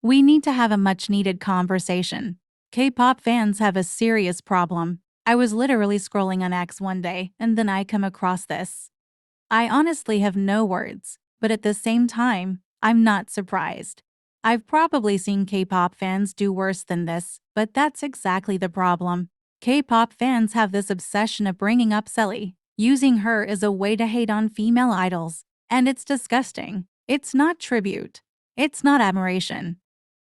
We need to have a much-needed conversation. K-pop fans have a serious problem. I was literally scrolling on X one day, and then I come across this. I honestly have no words, but at the same time, I'm not surprised. I've probably seen K-pop fans do worse than this, but that's exactly the problem. K-pop fans have this obsession of bringing up Sulli, using her as a way to hate on female idols, and it's disgusting. It's not tribute. It's not admiration.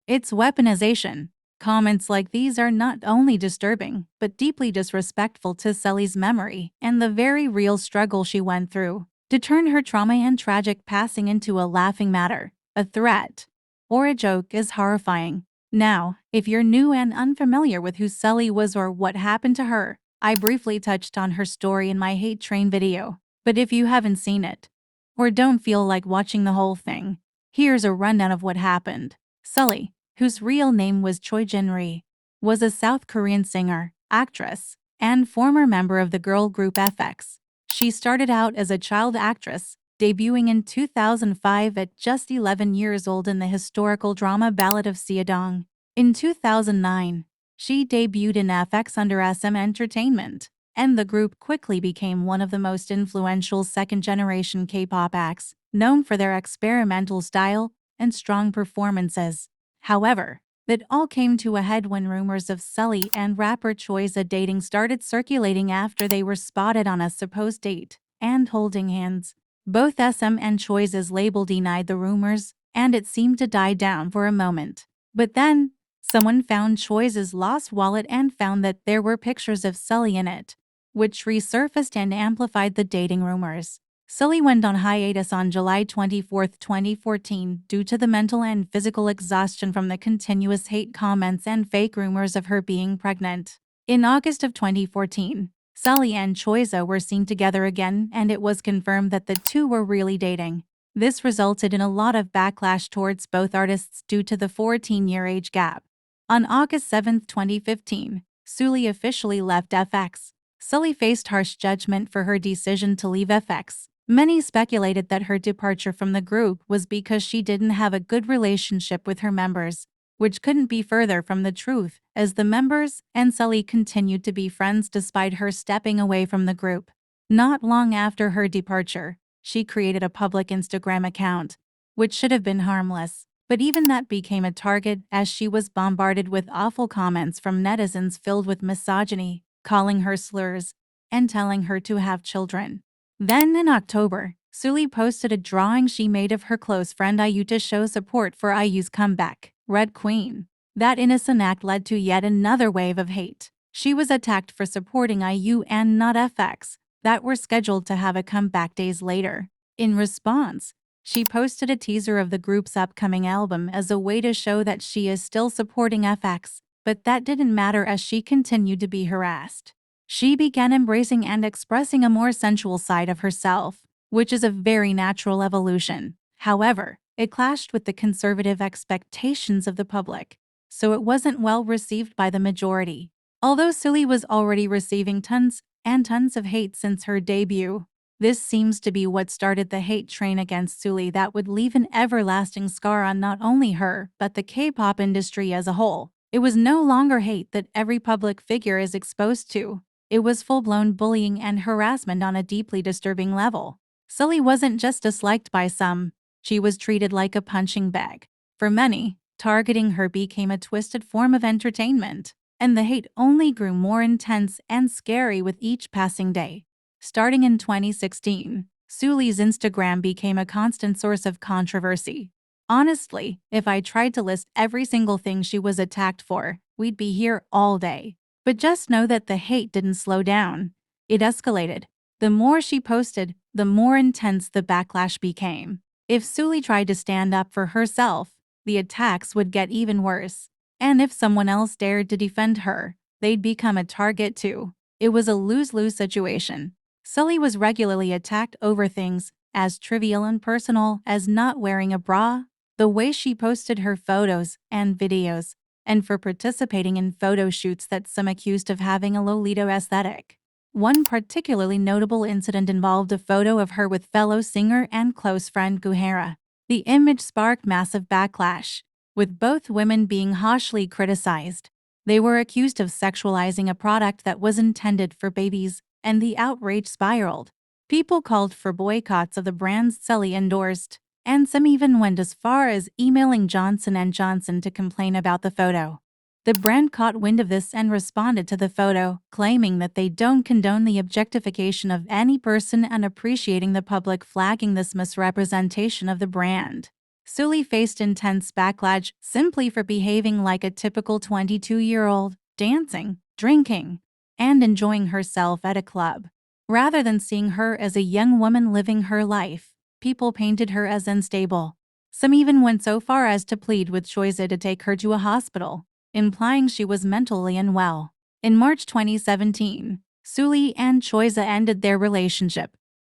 It's weaponization. Comments like these are not only disturbing, but deeply disrespectful to Sulli's memory and the very real struggle she went through. To turn her trauma and tragic passing into a laughing matter, a threat, or a joke is horrifying. Now, if you're new and unfamiliar with who Sulli was or what happened to her, I briefly touched on her story in my Hate Train video. But if you haven't seen it, or don't feel like watching the whole thing, here's a rundown of what happened. Sulli, whose real name was Choi Jin-ri, was a South Korean singer, actress, and former member of the girl group FX. She started out as a child actress, debuting in 2005 at just 11 years old in the historical drama Ballad of Seodong. In 2009, she debuted in FX under SM Entertainment, and the group quickly became one of the most influential second-generation K-pop acts, known for their experimental style and strong performances. However, that all came to a head when rumors of Sulli and rapper Choi's dating started circulating after they were spotted on a supposed date and holding hands. Both SM and Choi's label denied the rumors, and it seemed to die down for a moment. But then, someone found Choi's lost wallet and found that there were pictures of Sulli in it, which resurfaced and amplified the dating rumors. Sulli went on hiatus on July 24, 2014 due to the mental and physical exhaustion from the continuous hate comments and fake rumors of her being pregnant. In August of 2014, Sulli and Choiza were seen together again, and it was confirmed that the two were really dating. This resulted in a lot of backlash towards both artists due to the 14-year age gap. On August 7, 2015, Sulli officially left FX. Sulli faced harsh judgment for her decision to leave FX. Many speculated that her departure from the group was because she didn't have a good relationship with her members, which couldn't be further from the truth, as the members and Sulli continued to be friends despite her stepping away from the group. Not long after her departure, she created a public Instagram account, which should have been harmless, but even that became a target as she was bombarded with awful comments from netizens filled with misogyny, calling her slurs, and telling her to have children. Then in October, Sulli posted a drawing she made of her close friend IU to show support for IU's comeback, Red Queen. That innocent act led to yet another wave of hate. She was attacked for supporting IU and not FX, that were scheduled to have a comeback days later. In response, she posted a teaser of the group's upcoming album as a way to show that she is still supporting FX, but that didn't matter as she continued to be harassed. She began embracing and expressing a more sensual side of herself, which is a very natural evolution. However, it clashed with the conservative expectations of the public, so it wasn't well received by the majority. Although Sulli was already receiving tons and tons of hate since her debut, this seems to be what started the hate train against Sulli that would leave an everlasting scar on not only her, but the K-pop industry as a whole. It was no longer hate that every public figure is exposed to. It was full-blown bullying and harassment on a deeply disturbing level. Sulli wasn't just disliked by some, she was treated like a punching bag. For many, targeting her became a twisted form of entertainment, and the hate only grew more intense and scary with each passing day. Starting in 2016, Sulli's Instagram became a constant source of controversy. Honestly, if I tried to list every single thing she was attacked for, we'd be here all day. But just know that the hate didn't slow down. It escalated. The more she posted, the more intense the backlash became. If Sulli tried to stand up for herself, the attacks would get even worse. And if someone else dared to defend her, they'd become a target too. It was a lose-lose situation. Sulli was regularly attacked over things as trivial and personal as not wearing a bra, the way she posted her photos and videos, and for participating in photo shoots that some accused of having a Lolita aesthetic. One particularly notable incident involved a photo of her with fellow singer and close friend Guhara. The image sparked massive backlash, with both women being harshly criticized. They were accused of sexualizing a product that was intended for babies, and the outrage spiraled. People called for boycotts of the brands Sulli endorsed, and some even went as far as emailing Johnson & Johnson to complain about the photo. The brand caught wind of this and responded to the photo, claiming that they don't condone the objectification of any person and appreciating the public flagging this misrepresentation of the brand. Sulli faced intense backlash simply for behaving like a typical 22-year-old, dancing, drinking, and enjoying herself at a club. Rather than seeing her as a young woman living her life, people painted her as unstable. Some even went so far as to plead with Choiza to take her to a hospital, implying she was mentally unwell. In March 2017, Sulli and Choiza ended their relationship.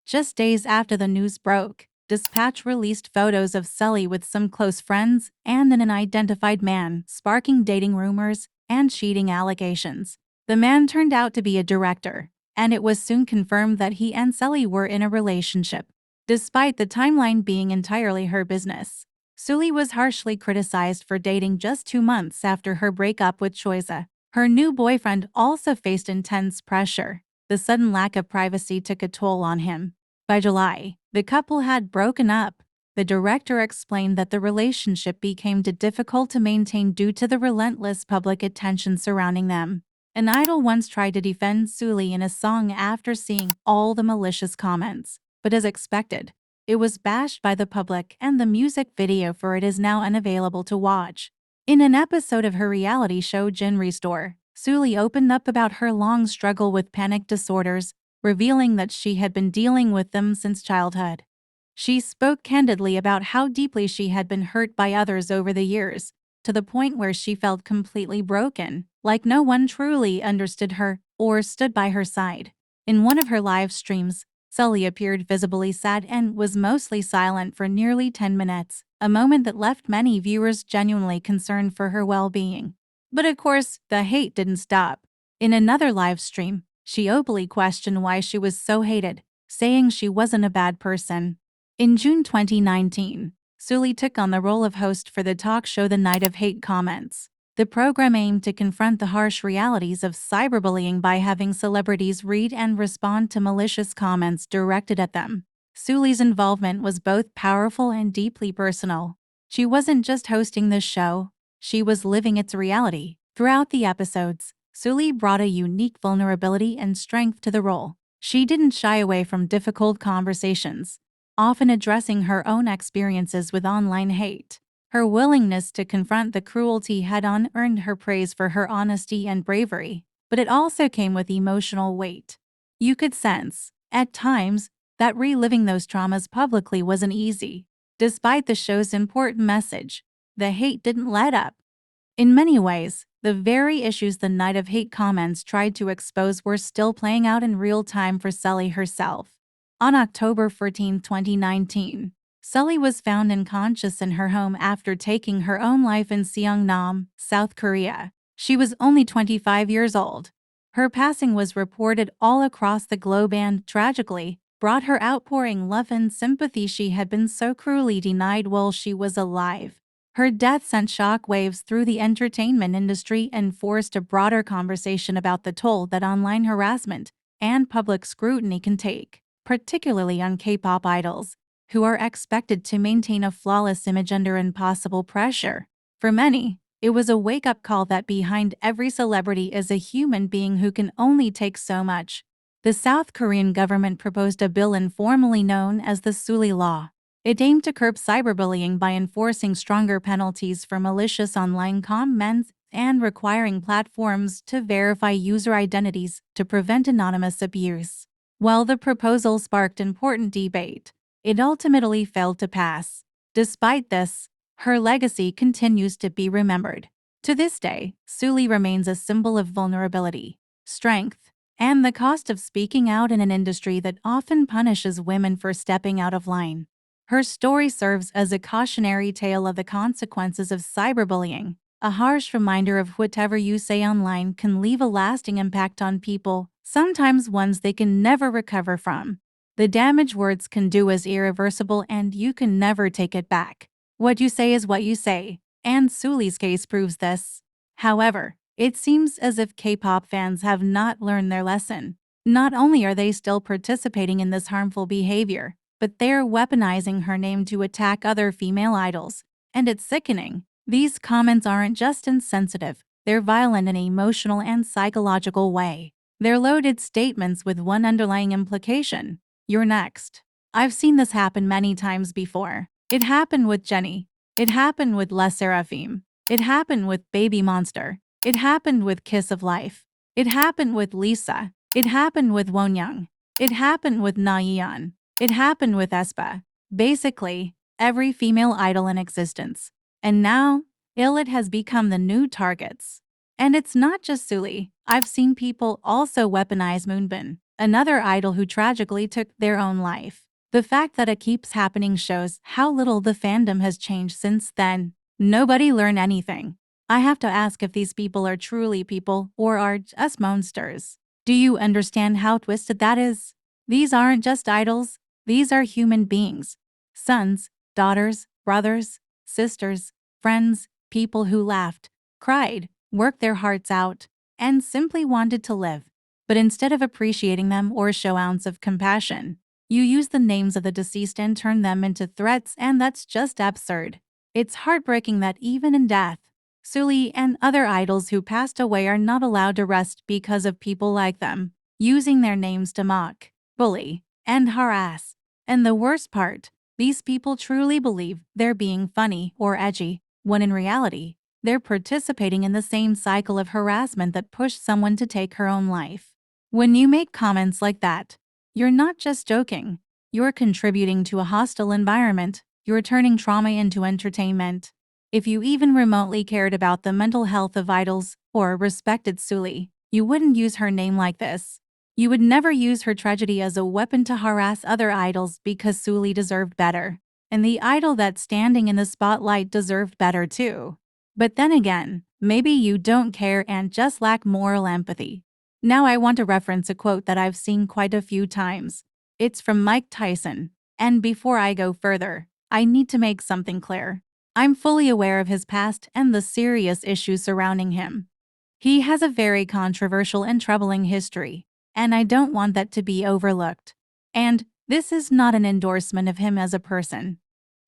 Just days after the news broke, Dispatch released photos of Sulli with some close friends and an unidentified man, sparking dating rumors and cheating allegations. The man turned out to be a director, and it was soon confirmed that he and Sulli were in a relationship. Despite the timeline being entirely her business, Sulli was harshly criticized for dating just 2 months after her breakup with Choiza. Her new boyfriend also faced intense pressure. The sudden lack of privacy took a toll on him. By July, the couple had broken up. The director explained that the relationship became too difficult to maintain due to the relentless public attention surrounding them. An idol once tried to defend Sulli in a song after seeing all the malicious comments, but as expected, it was bashed by the public and the music video for it is now unavailable to watch. In an episode of her reality show Gin Restore, Sulli opened up about her long struggle with panic disorders, revealing that she had been dealing with them since childhood. She spoke candidly about how deeply she had been hurt by others over the years, to the point where she felt completely broken, like no one truly understood her or stood by her side. In one of her live streams, Sulli appeared visibly sad and was mostly silent for nearly 10 minutes, a moment that left many viewers genuinely concerned for her well-being. But of course, the hate didn't stop. In another live stream, she openly questioned why she was so hated, saying she wasn't a bad person. In June 2019, Sulli took on the role of host for the talk show The Night of Hate Comments. The program aimed to confront the harsh realities of cyberbullying by having celebrities read and respond to malicious comments directed at them. Sulli's involvement was both powerful and deeply personal. She wasn't just hosting the show, she was living its reality. Throughout the episodes, Sulli brought a unique vulnerability and strength to the role. She didn't shy away from difficult conversations, often addressing her own experiences with online hate. Her willingness to confront the cruelty head-on earned her praise for her honesty and bravery, but it also came with emotional weight. You could sense, at times, that reliving those traumas publicly wasn't easy. Despite the show's important message, the hate didn't let up. In many ways, the very issues The Night of Hate Comments tried to expose were still playing out in real time for Sulli herself. On October 14, 2019, Sulli was found unconscious in her home after taking her own life in Seongnam, South Korea. She was only 25 years old. Her passing was reported all across the globe and, tragically, brought her outpouring love and sympathy she had been so cruelly denied while she was alive. Her death sent shockwaves through the entertainment industry and forced a broader conversation about the toll that online harassment and public scrutiny can take, particularly on K-pop idols, who are expected to maintain a flawless image under impossible pressure. For many, it was a wake-up call that behind every celebrity is a human being who can only take so much. The South Korean government proposed a bill informally known as the Sulli Law. It aimed to curb cyberbullying by enforcing stronger penalties for malicious online comments and requiring platforms to verify user identities to prevent anonymous abuse. While the proposal sparked important debate, it ultimately failed to pass. Despite this, her legacy continues to be remembered. To this day, Sulli remains a symbol of vulnerability, strength, and the cost of speaking out in an industry that often punishes women for stepping out of line. Her story serves as a cautionary tale of the consequences of cyberbullying, a harsh reminder of whatever you say online can leave a lasting impact on people, sometimes ones they can never recover from. The damage words can do is irreversible and you can never take it back. What you say is what you say, And Sulli's case proves this. However, it seems as if K-pop fans have not learned their lesson. Not only are they still participating in this harmful behavior, but they're weaponizing her name to attack other female idols. And it's sickening. These comments aren't just insensitive, they're violent in an emotional and psychological way. They're loaded statements with one underlying implication: you're next. I've seen this happen many times before. It happened with Jennie. It happened with Les Seraphim. It happened with Baby Monster. It happened with Kiss of Life. It happened with Lisa. It happened with Wonyoung. It happened with Nayeon. It happened with aespa. Basically, every female idol in existence. And now, Illit has become the new targets. And it's not just Sulli. I've seen people also weaponize Moonbin, another idol who tragically took their own life. The fact that it keeps happening shows how little the fandom has changed since then. Nobody learned anything. I have to ask if these people are truly people or are just monsters. Do you understand how twisted that is? These aren't just idols, these are human beings. Sons, daughters, brothers, sisters, friends, people who laughed, cried, worked their hearts out, and simply wanted to live. But instead of appreciating them or show ounce of compassion, you use the names of the deceased and turn them into threats, and that's just absurd. It's heartbreaking that even in death, Sulli and other idols who passed away are not allowed to rest because of people like them, using their names to mock, bully, and harass. And the worst part, these people truly believe they're being funny or edgy, when in reality, they're participating in the same cycle of harassment that pushed someone to take her own life. When you make comments like that, you're not just joking, you're contributing to a hostile environment, you're turning trauma into entertainment. If you even remotely cared about the mental health of idols or respected Sulli, you wouldn't use her name like this. You would never use her tragedy as a weapon to harass other idols because Sulli deserved better. And the idol that's standing in the spotlight deserved better too. But then again, maybe you don't care and just lack moral empathy. Now I want to reference a quote that I've seen quite a few times. It's from Mike Tyson. And before I go further, I need to make something clear. I'm fully aware of his past and the serious issues surrounding him. He has a very controversial and troubling history, and I don't want that to be overlooked. And this is not an endorsement of him as a person.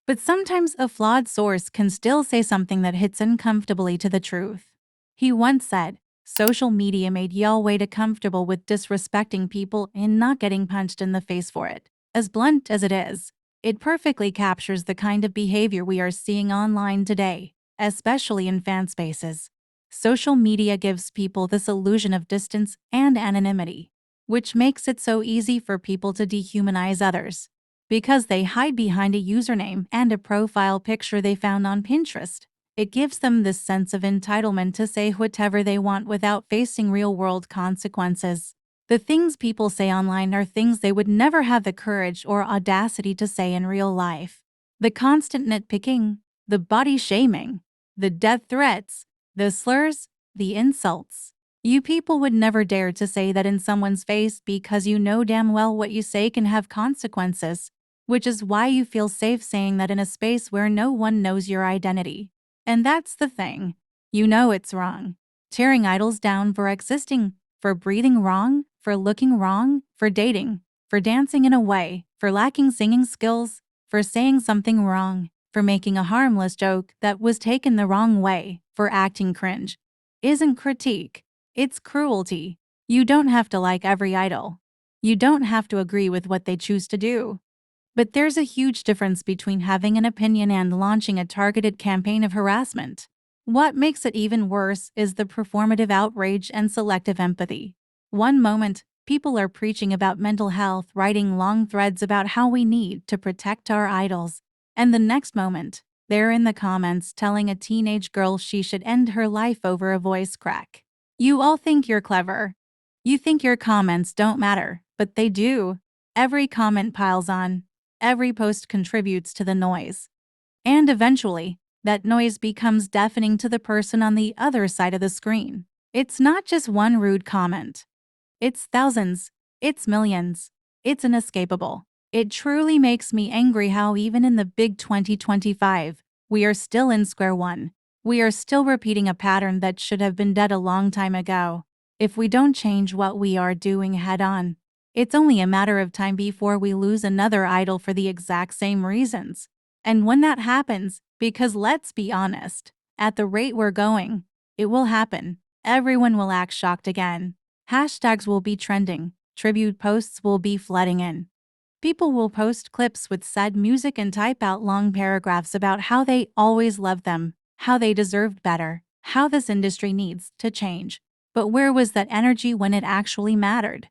But sometimes a flawed source can still say something that hits uncomfortably to the truth. He once said, "Social media made y'all way too comfortable with disrespecting people and not getting punched in the face for it." As blunt as it is, it perfectly captures the kind of behavior we are seeing online today, especially in fan spaces. Social media gives people this illusion of distance and anonymity, which makes it so easy for people to dehumanize others. Because they hide behind a username and a profile picture they found on Pinterest, it gives them this sense of entitlement to say whatever they want without facing real-world consequences. The things people say online are things they would never have the courage or audacity to say in real life. The constant nitpicking, the body shaming, the death threats, the slurs, the insults. You people would never dare to say that in someone's face because you know damn well what you say can have consequences, which is why you feel safe saying that in a space where no one knows your identity. And that's the thing. You know it's wrong. Tearing idols down for existing, for breathing wrong, for looking wrong, for dating, for dancing in a way, for lacking singing skills, for saying something wrong, for making a harmless joke that was taken the wrong way, for acting cringe, isn't critique. It's cruelty. You don't have to like every idol. You don't have to agree with what they choose to do. But there's a huge difference between having an opinion and launching a targeted campaign of harassment. What makes it even worse is the performative outrage and selective empathy. One moment, people are preaching about mental health, writing long threads about how we need to protect our idols, and the next moment, they're in the comments telling a teenage girl she should end her life over a voice crack. You all think you're clever. You think your comments don't matter, but they do. Every comment piles on. Every post contributes to the noise. And eventually, that noise becomes deafening to the person on the other side of the screen. It's not just one rude comment. It's thousands. It's millions. It's inescapable. It truly makes me angry how even in the big 2025, we are still in square one. We are still repeating a pattern that should have been dead a long time ago. If we don't change what we are doing head on, it's only a matter of time before we lose another idol for the exact same reasons. And when that happens, because let's be honest, at the rate we're going, it will happen. Everyone will act shocked again. Hashtags will be trending. Tribute posts will be flooding in. People will post clips with sad music and type out long paragraphs about how they always loved them, how they deserved better, how this industry needs to change. But where was that energy when it actually mattered?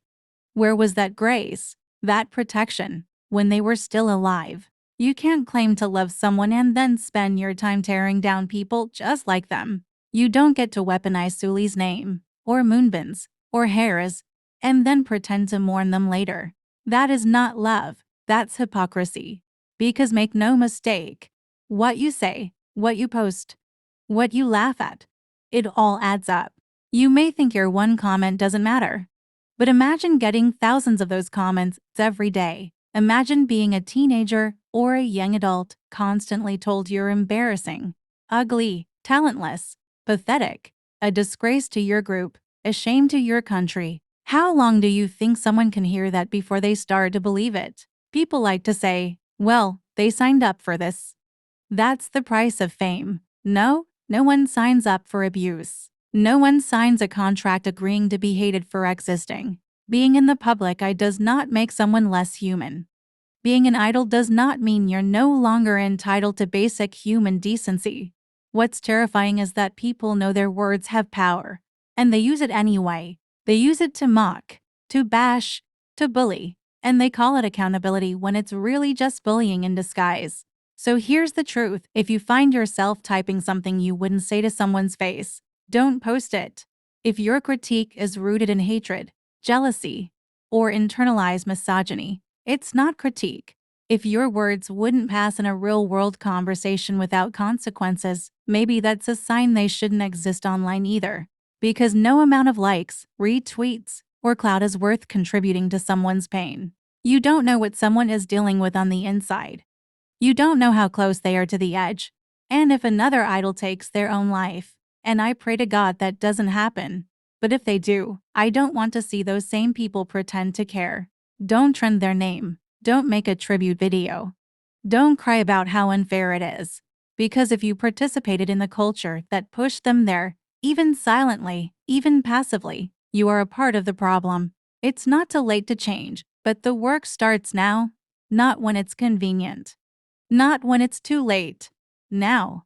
Where was that grace, that protection, when they were still alive? You can't claim to love someone and then spend your time tearing down people just like them. You don't get to weaponize Sulli's name, or Moonbin's, or Harris, and then pretend to mourn them later. That is not love, that's hypocrisy. Because make no mistake, what you say, what you post, what you laugh at, it all adds up. You may think your one comment doesn't matter, but imagine getting thousands of those comments every day. Imagine being a teenager or a young adult constantly told you're embarrassing, ugly, talentless, pathetic, a disgrace to your group, a shame to your country. How long do you think someone can hear that before they start to believe it? People like to say, well, they signed up for this. That's the price of fame. No, no one signs up for abuse. No one signs a contract agreeing to be hated for existing. Being in the public eye does not make someone less human. Being an idol does not mean you're no longer entitled to basic human decency. What's terrifying is that people know their words have power, and they use it anyway. They use it to mock, to bash, to bully, and they call it accountability when it's really just bullying in disguise. So here's the truth. If you find yourself typing something you wouldn't say to someone's face, don't post it. If your critique is rooted in hatred, jealousy, or internalized misogyny, it's not critique. If your words wouldn't pass in a real-world conversation without consequences, maybe that's a sign they shouldn't exist online either. Because no amount of likes, retweets, or clout is worth contributing to someone's pain. You don't know what someone is dealing with on the inside. You don't know how close they are to the edge, and if another idol takes their own life. And I pray to God that doesn't happen. But if they do, I don't want to see those same people pretend to care. Don't trend their name. Don't make a tribute video. Don't cry about how unfair it is. Because if you participated in the culture that pushed them there, even silently, even passively, you are a part of the problem. It's not too late to change, but the work starts now, not when it's convenient. Not when it's too late. Now.